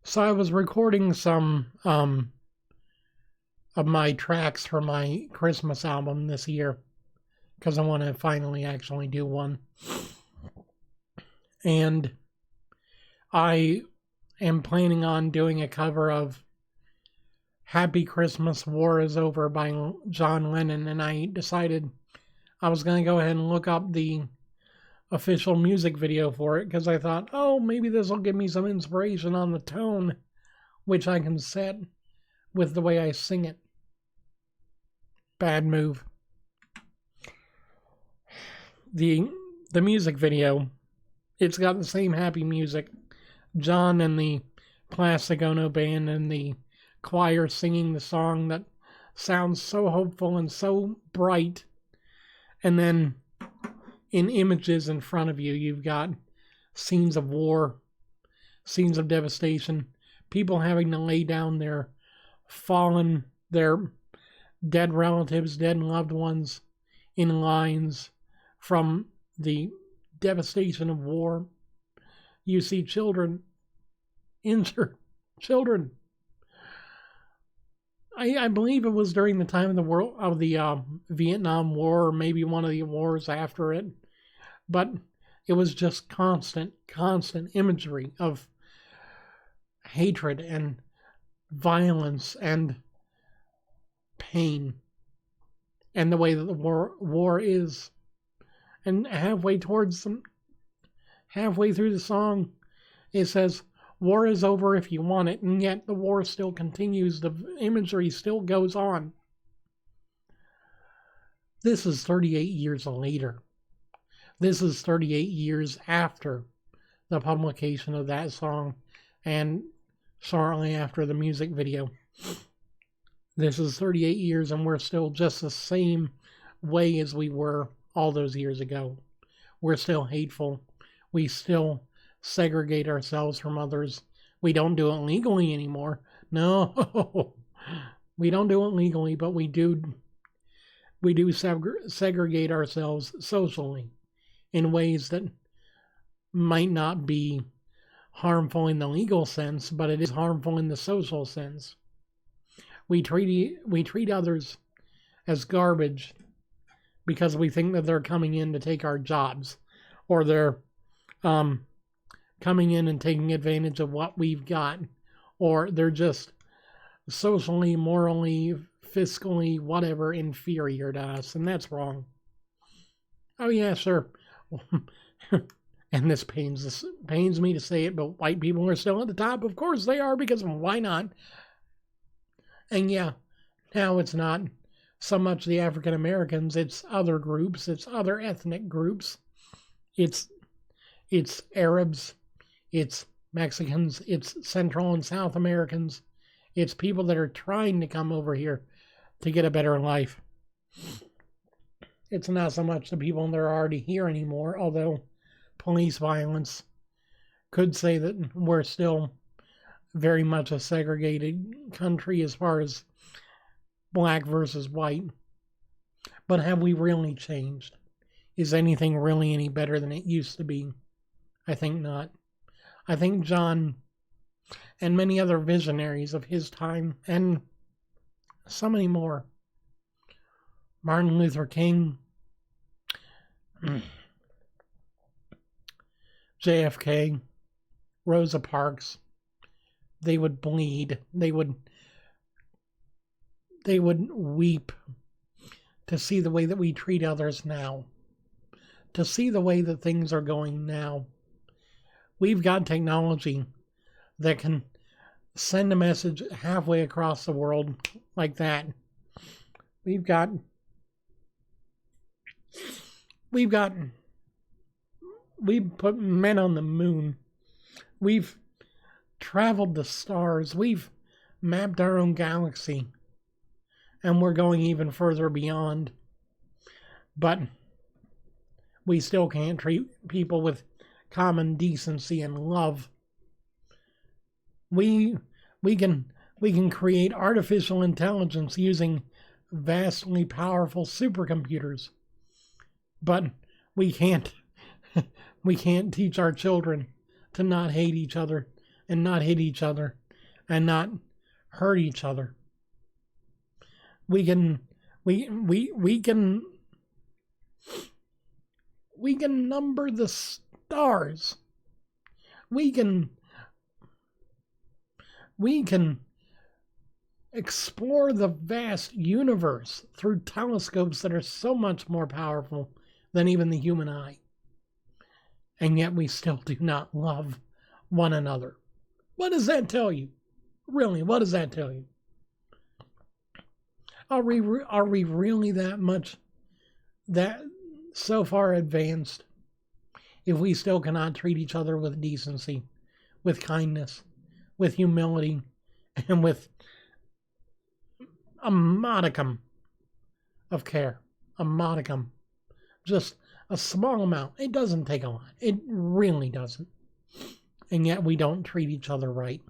So I was recording some of my tracks for my Christmas album this year because I want to finally actually do one. And I am planning on doing a cover of Happy Christmas, War is Over by John Lennon, and I decided I was going to go ahead and look up the official music video for it because I thought, oh, maybe this will give me some inspiration on the tone which I can set with the way I sing it. Bad move. The music video, it's got the same happy music. John and the Plastic Ono Band and the choir singing the song that sounds so hopeful and so bright. And then in images in front of you, you've got scenes of war, scenes of devastation, people having to lay down their dead relatives, dead loved ones in lines from the devastation of war. You see children, injured children. I believe it was during the time of the Vietnam War, or maybe one of the wars after it. But it was just constant imagery of hatred and violence and pain, and the way that the war is. And halfway through the song, it says, "War is over if you want it," and yet the war still continues. The imagery still goes on. This is 38 years later. This is 38 years after the publication of that song and shortly after the music video. This is 38 years and we're still just the same way as we were all those years ago. We're still hateful. We still segregate ourselves from others. We don't do it legally anymore. No, we don't do it legally, but we do segregate ourselves socially in ways that might not be harmful in the legal sense, but it is harmful in the social sense. We treat others as garbage because we think that they're coming in to take our jobs, or they're coming in and taking advantage of what we've got, or they're just socially, morally, fiscally, whatever, inferior to us, and that's wrong. Oh yeah, sure. And this pains me to say it, but white people are still at the top. Of course they are, because why not? And yeah, now it's not so much the African Americans, it's other groups, it's other ethnic groups. It's Arabs, it's Mexicans, it's Central and South Americans. It's people that are trying to come over here to get a better life. It's not so much the people that are already here anymore, although police violence could say that we're still very much a segregated country as far as black versus white. But have we really changed? Is anything really any better than it used to be? I think not. I think John and many other visionaries of his time, and so many more, Martin Luther King, JFK, Rosa Parks, they would bleed. They would weep to see the way that we treat others now, to see the way that things are going now. We've got technology that can send a message halfway across the world like that. We've put men on the moon. We've traveled the stars. We've mapped our own galaxy. And we're going even further beyond. But we still can't treat people with common decency and love. We can create artificial intelligence using vastly powerful supercomputers. But we can't teach our children to not hate each other and not hit each other and not hurt each other. We can number the stars. We can explore the vast universe through telescopes that are so much more powerful than even the human eye. And yet we still do not love one another. What does that tell you? Really, what does that tell you? Are we really that so far advanced if we still cannot treat each other with decency, with kindness, with humility, and with a modicum of care? A modicum. Just a small amount. It doesn't take a lot. It really doesn't. And yet we don't treat each other right.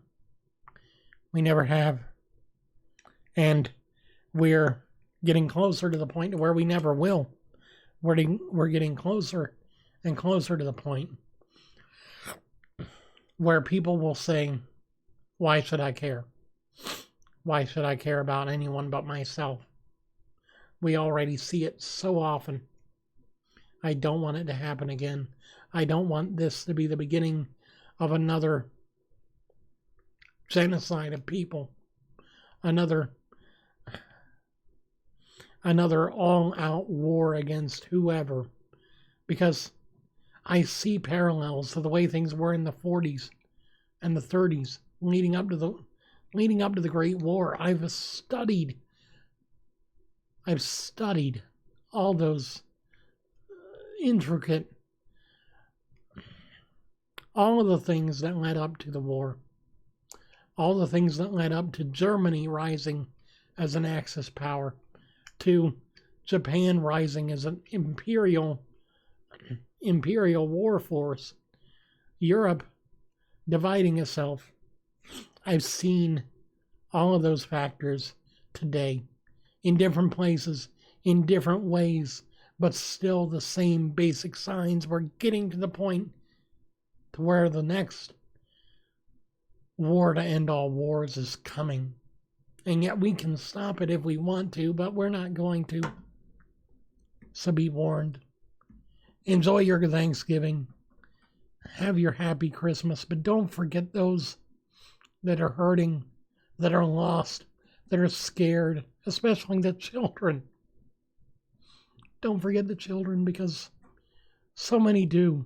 We never have. And we're getting closer to the point where we never will. We're getting closer and closer to the point where people will say, why should I care? Why should I care about anyone but myself? We already see it so often. I don't want it to happen again. I don't want this to be the beginning of another genocide of people. Another all-out war against whoever. Because I see parallels to the way things were in the 40s and the 30s, leading up to the Great War. I've studied all those intricate, all of the things that led up to the war, all the things that led up to Germany rising as an Axis power, to Japan rising as an imperial war force, Europe dividing itself. I've seen all of those factors today in different places, in different ways, but still the same basic signs. We're getting to the point to where the next war to end all wars is coming. And yet we can stop it if we want to, but we're not going to. So be warned. Enjoy your Thanksgiving. Have your happy Christmas, but don't forget those that are hurting, that are lost, that are scared, especially the children. Don't forget the children, because so many do.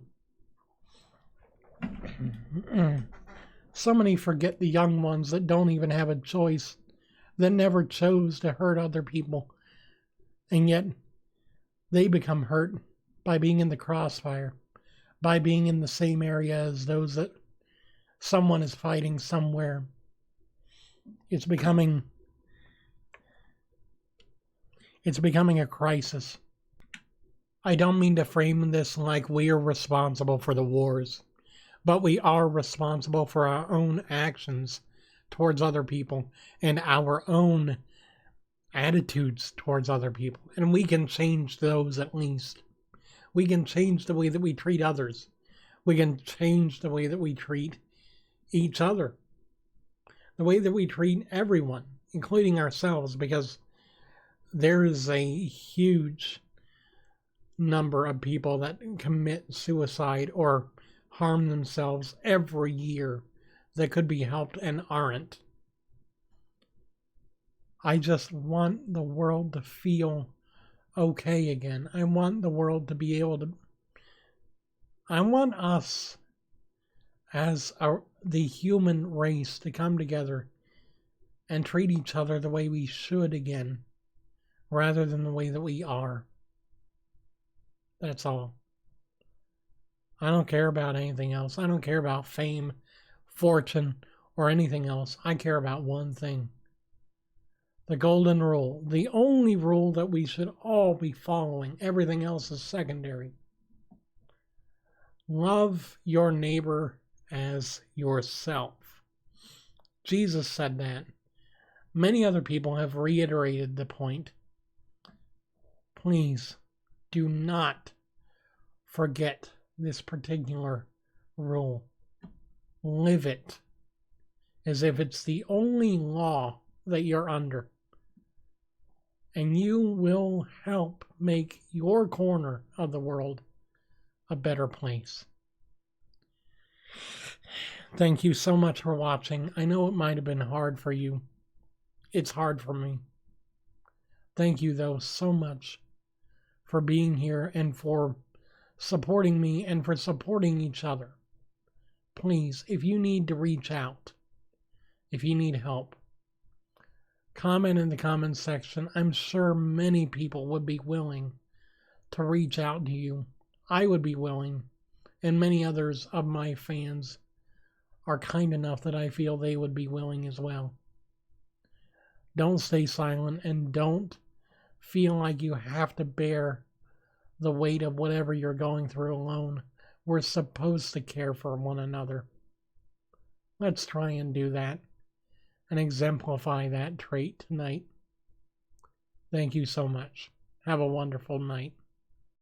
So many forget the young ones that don't even have a choice, that never chose to hurt other people, and yet they become hurt by being in the crossfire, by being in the same area as those that someone is fighting somewhere. It's becoming a crisis. I don't mean to frame this like we are responsible for the wars, but we are responsible for our own actions towards other people and our own attitudes towards other people. And we can change those at least. We can change the way that we treat others. We can change the way that we treat each other. The way that we treat everyone, including ourselves, because there is a huge number of people that commit suicide or harm themselves every year that could be helped and aren't. I just want the world to feel okay again. I want the world to be able to... I want us as the human race to come together and treat each other the way we should again, rather than the way that we are. That's all. I don't care about anything else. I don't care about fame, fortune, or anything else. I care about one thing. The golden rule. The only rule that we should all be following. Everything else is secondary. Love your neighbor as yourself. Jesus said that. Many other people have reiterated the point. Please do not forget this particular rule. Live it. as if it's the only law that you're under. And you will help make your corner of the world a better place. Thank you so much for watching. I know it might have been hard for you. It's hard for me. Thank you, though, so much for being here and for supporting me and for supporting each other. Please, if you need to reach out, if you need help, comment in the comments section. I'm sure many people would be willing to reach out to you. I would be willing, and many others of my fans are kind enough that I feel they would be willing as well. Don't stay silent, and don't feel like you have to bear the weight of whatever you're going through alone. We're supposed to care for one another. Let's try and do that and exemplify that trait tonight. Thank you so much. Have a wonderful night.